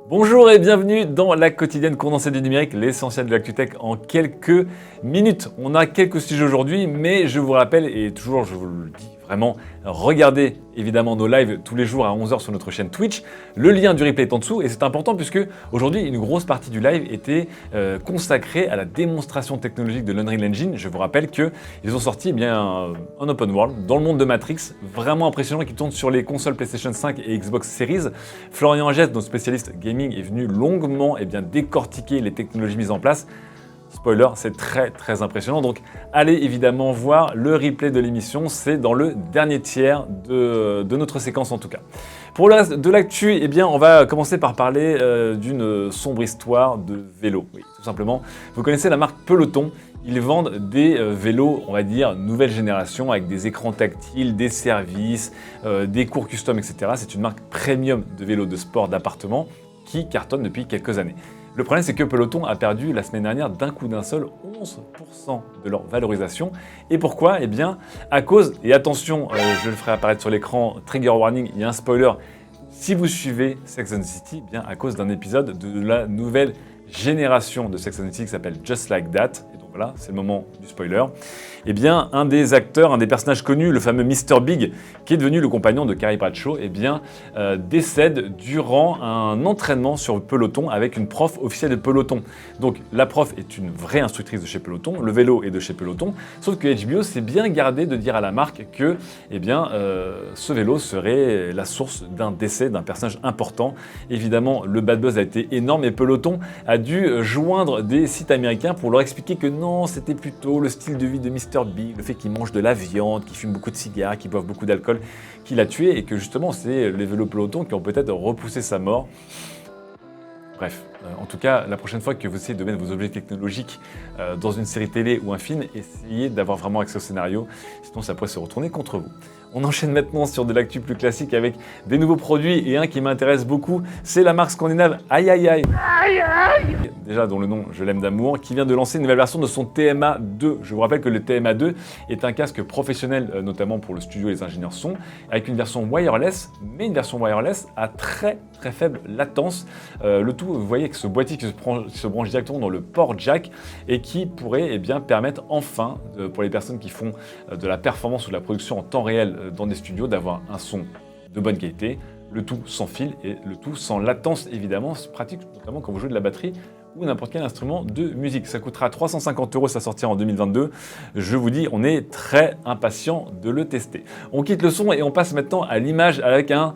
Bonjour et bienvenue dans la quotidienne condensée du numérique, l'essentiel de l'actu-tech en quelques minutes. On a quelques sujets aujourd'hui, mais je vous rappelle, et toujours je vous le dis vraiment, regardez évidemment nos lives tous les jours à 11h sur notre chaîne Twitch. Le lien du replay est en dessous et c'est important puisque aujourd'hui une grosse partie du live était consacrée à la démonstration technologique de l'Unreal Engine. Je vous rappelle qu'ils ont sorti un open world dans le monde de Matrix, vraiment impressionnant, qui tourne sur les consoles PlayStation 5 et Xbox Series. Florian Agès, notre spécialiste gaming, est venu longuement décortiquer les technologies mises en place. Spoiler, c'est très impressionnant, donc allez évidemment voir le replay de l'émission, c'est dans le dernier tiers de notre séquence en tout cas. Pour le reste de l'actu, on va commencer par parler d'une sombre histoire de vélo. Oui, tout simplement, vous connaissez la marque Peloton. Ils vendent des vélos, on va dire, nouvelle génération, avec des écrans tactiles, des services, des cours custom, etc. C'est une marque premium de vélos de sport d'appartement qui cartonne depuis quelques années. Le problème, c'est que Peloton a perdu la semaine dernière d'un coup d'un seul 11% de leur valorisation. Et pourquoi ? À cause, et attention, je le ferai apparaître sur l'écran, trigger warning, il y a un spoiler. Si vous suivez Sex and the City, à cause d'un épisode de la nouvelle génération de Sex and the City qui s'appelle Just Like That, et donc voilà, c'est le moment du spoiler, un des acteurs, un des personnages connus, le fameux Mr. Big, qui est devenu le compagnon de Carrie Bradshaw, décède durant un entraînement sur Peloton avec une prof officielle de Peloton. Donc la prof est une vraie instructrice de chez Peloton, le vélo est de chez Peloton, sauf que HBO s'est bien gardé de dire à la marque que ce vélo serait la source d'un décès d'un personnage important. Évidemment, le bad buzz a été énorme et Peloton a dû joindre des sites américains pour leur expliquer que non, c'était plutôt le style de vie de Mr. Big, le fait qu'il mange de la viande, qu'il fume beaucoup de cigares, qu'il boive beaucoup d'alcool, qui l'a tué et que justement c'est les vélos Peloton qui ont peut-être repoussé sa mort. Bref, en tout cas, la prochaine fois que vous essayez de mettre vos objets technologiques dans une série télé ou un film, essayez d'avoir vraiment accès au scénario, sinon ça pourrait se retourner contre vous. On enchaîne maintenant sur de l'actu plus classique avec des nouveaux produits et un qui m'intéresse beaucoup, c'est la marque scandinave Aiai. Déjà dont le nom je l'aime d'amour, qui vient de lancer une nouvelle version de son TMA 2. Je vous rappelle que le TMA 2 est un casque professionnel, notamment pour le studio et les ingénieurs son, avec une version wireless, mais une version wireless à très faible latence. Le tout, vous voyez, avec ce boîtier qui se branche directement dans le port jack et qui pourrait permettre enfin, pour les personnes qui font de la performance ou de la production en temps réel dans des studios, d'avoir un son de bonne qualité, le tout sans fil et le tout sans latence évidemment. C'est pratique notamment quand vous jouez de la batterie ou n'importe quel instrument de musique. Ça coûtera 350 €, ça sortira en 2022. Je vous dis, on est très impatient de le tester. On quitte le son et on passe maintenant à l'image avec un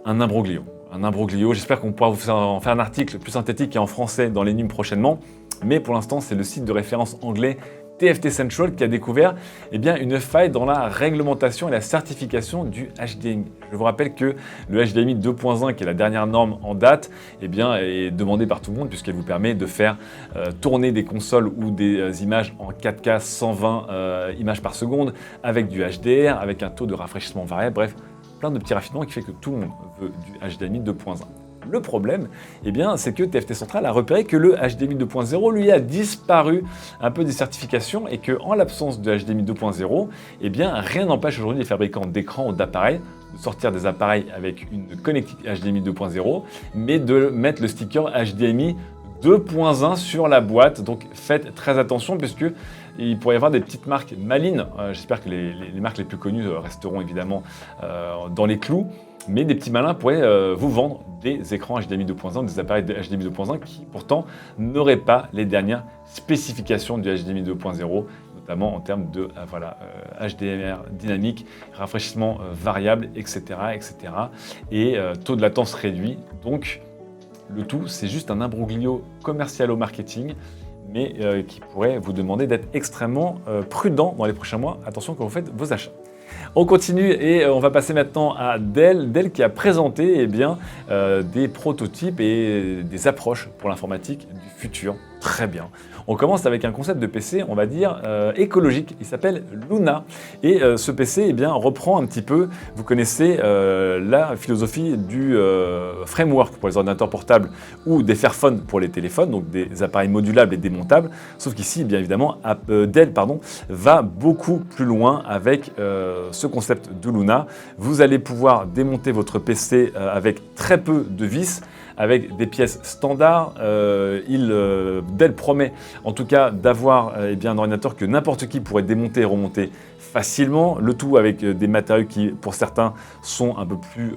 imbroglio. Un imbroglio, j'espère qu'on pourra vous en faire un article plus synthétique et en français dans les news prochainement. Mais pour l'instant, c'est le site de référence anglais TFT Central qui a découvert une faille dans la réglementation et la certification du HDMI. Je vous rappelle que le HDMI 2.1, qui est la dernière norme en date, est demandé par tout le monde puisqu'elle vous permet de faire tourner des consoles ou des images en 4K 120 images par seconde avec du HDR, avec un taux de rafraîchissement variable, bref, plein de petits raffinements qui fait que tout le monde veut du HDMI 2.1. Le problème, c'est que TFT Central a repéré que le HDMI 2.0 lui a disparu un peu des certifications et qu'en l'absence de HDMI 2.0, rien n'empêche aujourd'hui les fabricants d'écrans ou d'appareils de sortir des appareils avec une connectique HDMI 2.0, mais de mettre le sticker HDMI 2.1 sur la boîte. Donc faites très attention puisque il pourrait y avoir des petites marques malines. J'espère que les marques les plus connues resteront évidemment dans les clous. Mais des petits malins pourraient vous vendre des écrans HDMI 2.1, des appareils HDMI 2.1 qui pourtant n'auraient pas les dernières spécifications du HDMI 2.0, notamment en termes de HDR dynamique, rafraîchissement variable, etc. et taux de latence réduit. Donc le tout, c'est juste un imbroglio commercial au marketing, mais qui pourrait vous demander d'être extrêmement prudent dans les prochains mois. Attention quand vous faites vos achats. On continue et on va passer maintenant à Dell. Dell qui a présenté des prototypes et des approches pour l'informatique du futur. Très bien. On commence avec un concept de PC, on va dire, écologique. Il s'appelle Luna. Et ce PC reprend un petit peu, vous connaissez la philosophie du framework pour les ordinateurs portables ou des Fairphone pour les téléphones, donc des appareils modulables et démontables. Sauf qu'ici, bien évidemment, Dell va beaucoup plus loin avec ce concept de Luna. Vous allez pouvoir démonter votre PC avec très peu de vis, avec des pièces standards. Dell promet en tout cas d'avoir un ordinateur que n'importe qui pourrait démonter et remonter facilement, le tout avec des matériaux qui pour certains sont un peu plus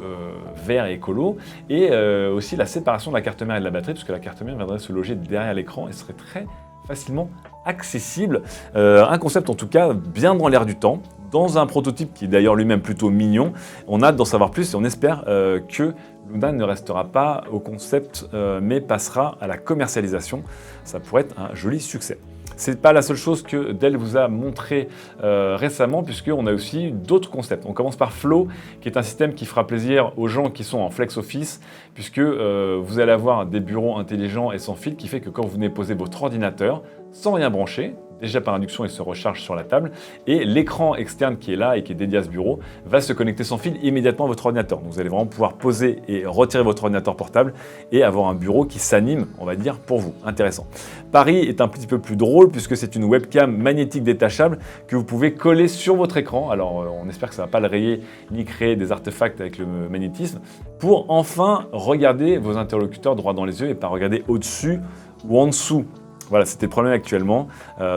verts et écolos, et aussi la séparation de la carte mère et de la batterie, puisque la carte mère viendrait se loger derrière l'écran et serait très facilement accessible. Un concept en tout cas bien dans l'air du temps, dans un prototype qui est d'ailleurs lui-même plutôt mignon. On a hâte d'en savoir plus et on espère que Luna ne restera pas au concept mais passera à la commercialisation. Ça pourrait être un joli succès. Ce n'est pas la seule chose que Dell vous a montré récemment, puisqu'on a aussi d'autres concepts. On commence par Flow, qui est un système qui fera plaisir aux gens qui sont en flex office, puisque vous allez avoir des bureaux intelligents et sans fil, qui fait que quand vous venez poser votre ordinateur, sans rien brancher, déjà par induction, il se recharge sur la table, et l'écran externe qui est là et qui est dédié à ce bureau va se connecter sans fil immédiatement à votre ordinateur. Donc vous allez vraiment pouvoir poser et retirer votre ordinateur portable et avoir un bureau qui s'anime, on va dire, pour vous. Intéressant. Paris est un petit peu plus drôle puisque c'est une webcam magnétique détachable que vous pouvez coller sur votre écran. Alors on espère que ça ne va pas le rayer ni créer des artefacts avec le magnétisme, pour enfin regarder vos interlocuteurs droit dans les yeux et pas regarder au-dessus ou en dessous. Voilà, c'était le problème actuellement.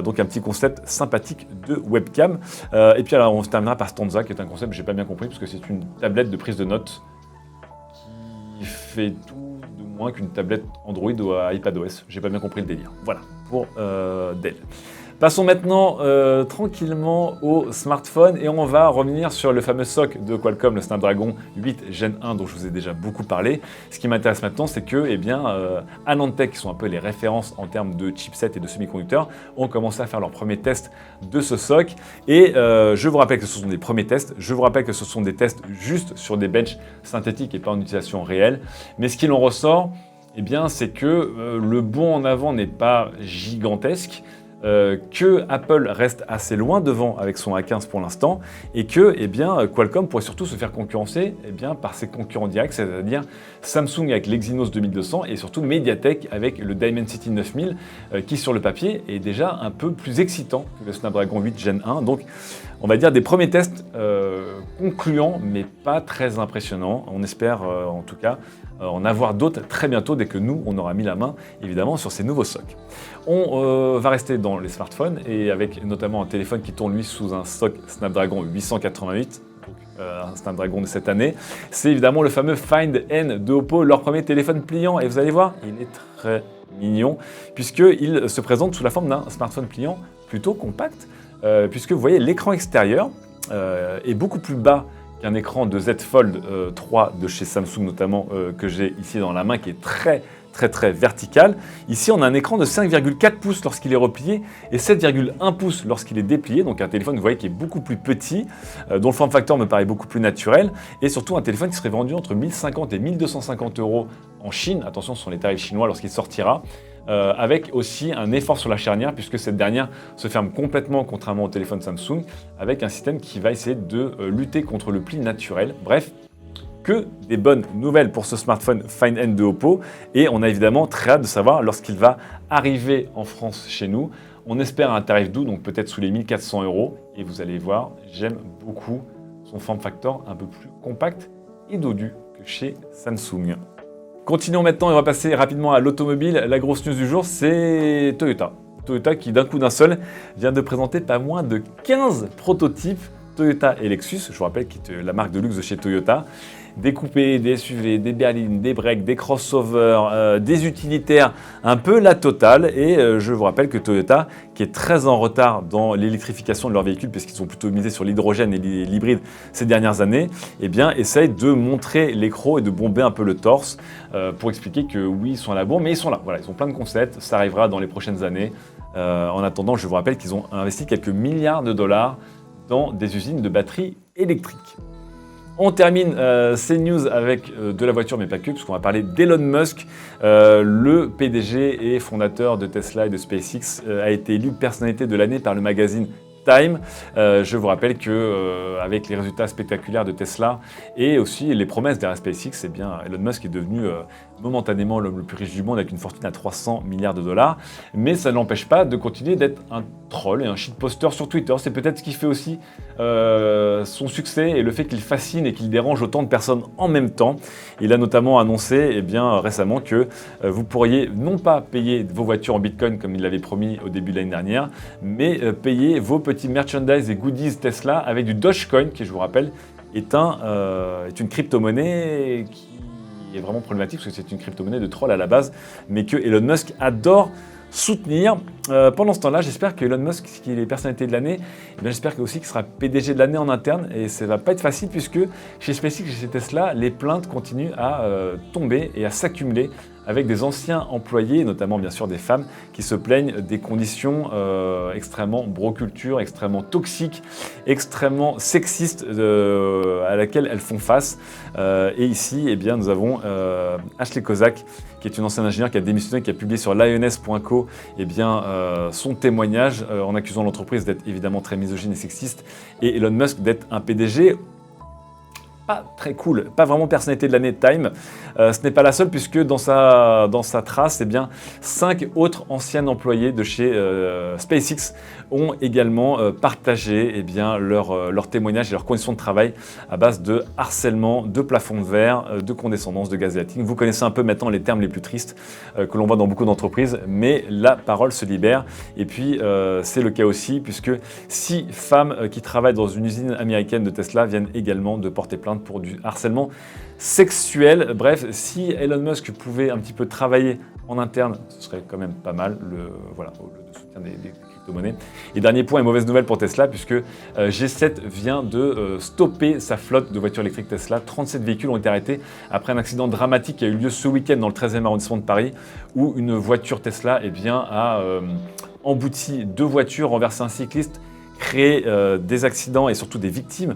Donc un petit concept sympathique de webcam. Et puis alors on se terminera par Stanza, qui est un concept que je n'ai pas bien compris, parce que c'est une tablette de prise de notes qui fait tout de moins qu'une tablette Android ou iPadOS. J'ai pas bien compris le délire. Voilà, pour Dell. Passons maintenant tranquillement au smartphone et on va revenir sur le fameux SoC de Qualcomm, le Snapdragon 8 Gen 1 dont je vous ai déjà beaucoup parlé. Ce qui m'intéresse maintenant, c'est que Anantech, qui sont un peu les références en termes de chipsets et de semi-conducteurs, ont commencé à faire leurs premiers tests de ce SoC. Et je vous rappelle que ce sont des premiers tests, je vous rappelle que ce sont des tests juste sur des benches synthétiques et pas en utilisation réelle. Mais ce qu'il en ressort, c'est que le bond en avant n'est pas gigantesque, que Apple reste assez loin devant avec son A15 pour l'instant, et que Qualcomm pourrait surtout se faire concurrencer par ses concurrents directs, c'est-à-dire Samsung avec l'Exynos 2200 et surtout Mediatek avec le Dimensity 9000 qui sur le papier est déjà un peu plus excitant que le Snapdragon 8 Gen 1. Donc on va dire des premiers tests concluants mais pas très impressionnants. On espère en tout cas en avoir d'autres très bientôt dès que nous on aura mis la main évidemment sur ces nouveaux SoC. On va rester dans les smartphones et avec notamment un téléphone qui tourne lui sous un SoC Snapdragon 888, un Snapdragon de cette année. C'est évidemment le fameux Find N de Oppo, leur premier téléphone pliant, et vous allez voir, il est très mignon puisqu'il se présente sous la forme d'un smartphone pliant plutôt compact, puisque vous voyez l'écran extérieur est beaucoup plus bas qu'un écran de Z Fold 3 de chez Samsung notamment, que j'ai ici dans la main, qui est très vertical. Ici, on a un écran de 5,4 pouces lorsqu'il est replié et 7,1 pouces lorsqu'il est déplié. Donc un téléphone, vous voyez, qui est beaucoup plus petit, dont le form factor me paraît beaucoup plus naturel, et surtout un téléphone qui serait vendu entre 1050 et 1250 € en Chine. Attention, ce sont les tarifs chinois lorsqu'il sortira. Avec aussi un effort sur la charnière, puisque cette dernière se ferme complètement contrairement au téléphone Samsung, avec un système qui va essayer de lutter contre le pli naturel. Bref, que des bonnes nouvelles pour ce smartphone Find N de Oppo, et on a évidemment très hâte de savoir lorsqu'il va arriver en France chez nous. On espère un tarif doux, donc peut-être sous les 1400 €, et vous allez voir, j'aime beaucoup son form factor un peu plus compact et dodu que chez Samsung. Continuons maintenant et on va passer rapidement à l'automobile. La grosse news du jour, c'est Toyota. Toyota qui d'un coup d'un seul vient de présenter pas moins de 15 prototypes Toyota et Lexus, je vous rappelle, qui est la marque de luxe de chez Toyota. Des coupés, des SUV, des berlines, des breaks, des crossovers, des utilitaires, un peu la totale. Et je vous rappelle que Toyota, qui est très en retard dans l'électrification de leurs véhicules, puisqu'ils ont plutôt misé sur l'hydrogène et l'hybride ces dernières années, essaye de montrer les crocs et de bomber un peu le torse pour expliquer que oui, ils sont à la bourre, mais ils sont là. Voilà, ils ont plein de concepts, ça arrivera dans les prochaines années. En attendant, je vous rappelle qu'ils ont investi quelques milliards de dollars dans des usines de batteries électriques. On termine ces news avec de la voiture, mais pas que, puisqu'on va parler d'Elon Musk. Le PDG et fondateur de Tesla et de SpaceX a été élu personnalité de l'année par le magazine Time. Je vous rappelle que avec les résultats spectaculaires de Tesla et aussi les promesses derrière SpaceX, Elon Musk est devenu momentanément l'homme le plus riche du monde avec une fortune à 300 milliards de dollars. Mais ça ne l'empêche pas de continuer d'être un troll et un shitposter sur Twitter. C'est peut-être ce qui fait aussi son succès et le fait qu'il fascine et qu'il dérange autant de personnes en même temps. Il a notamment annoncé récemment que vous pourriez non pas payer vos voitures en Bitcoin comme il l'avait promis au début de l'année dernière, mais payer vos petits merchandise et goodies Tesla avec du Dogecoin, qui je vous rappelle est une crypto-monnaie qui est vraiment problématique parce que c'est une crypto-monnaie de troll à la base, mais que Elon Musk adore soutenir. Pendant ce temps-là, j'espère que Elon Musk, qui est les personnalités de l'année, j'espère aussi qu'il sera PDG de l'année en interne, et ça va pas être facile puisque chez SpaceX et chez Tesla, les plaintes continuent à tomber et à s'accumuler avec des anciens employés, notamment bien sûr des femmes, qui se plaignent des conditions extrêmement broculture, extrêmement toxiques, extrêmement sexistes à laquelle elles font face. Et ici, nous avons Ashley Kozak, qui est une ancienne ingénieure qui a démissionné, qui a publié sur lioness.co son témoignage en accusant l'entreprise d'être évidemment très misogyne et sexiste, et Elon Musk d'être un PDG pas très cool, pas vraiment personnalité de l'année de Time. Ce n'est pas la seule puisque dans sa trace, 5 autres anciens employés de chez SpaceX ont également partagé leur témoignage et leurs conditions de travail à base de harcèlement, de plafond de verre, de condescendance, de gaslighting. Vous connaissez un peu maintenant les termes les plus tristes que l'on voit dans beaucoup d'entreprises, mais la parole se libère. Et puis c'est le cas aussi puisque 6 femmes qui travaillent dans une usine américaine de Tesla viennent également de porter plainte pour du harcèlement sexuel. Bref, si Elon Musk pouvait un petit peu travailler en interne, ce serait quand même pas mal, le soutien des crypto-monnaies. Et dernier point et mauvaise nouvelle pour Tesla, puisque G7 vient de stopper sa flotte de voitures électriques Tesla. 37 véhicules ont été arrêtés après un accident dramatique qui a eu lieu ce week-end dans le 13e arrondissement de Paris, où une voiture Tesla a embouti 2 voitures, renversé un cycliste, créer des accidents et surtout des victimes,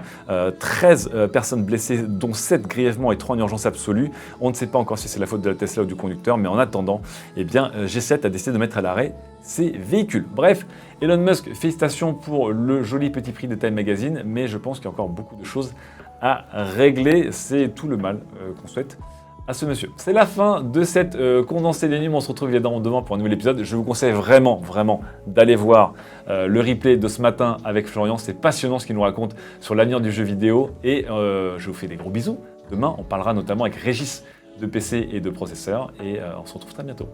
13 personnes blessées, dont 7 grièvement et 3 en urgence absolue. On ne sait pas encore si c'est la faute de la Tesla ou du conducteur, mais en attendant, G7 a décidé de mettre à l'arrêt ces véhicules. Bref, Elon Musk, félicitations pour le joli petit prix de Time Magazine, mais je pense qu'il y a encore beaucoup de choses à régler. C'est tout le mal qu'on souhaite à ce monsieur. C'est la fin de cette condensée des news. On se retrouve évidemment demain pour un nouvel épisode. Je vous conseille vraiment d'aller voir le replay de ce matin avec Florian. C'est passionnant ce qu'il nous raconte sur l'avenir du jeu vidéo. Et je vous fais des gros bisous. Demain, on parlera notamment avec Régis de PC et de processeurs. Et on se retrouve très bientôt.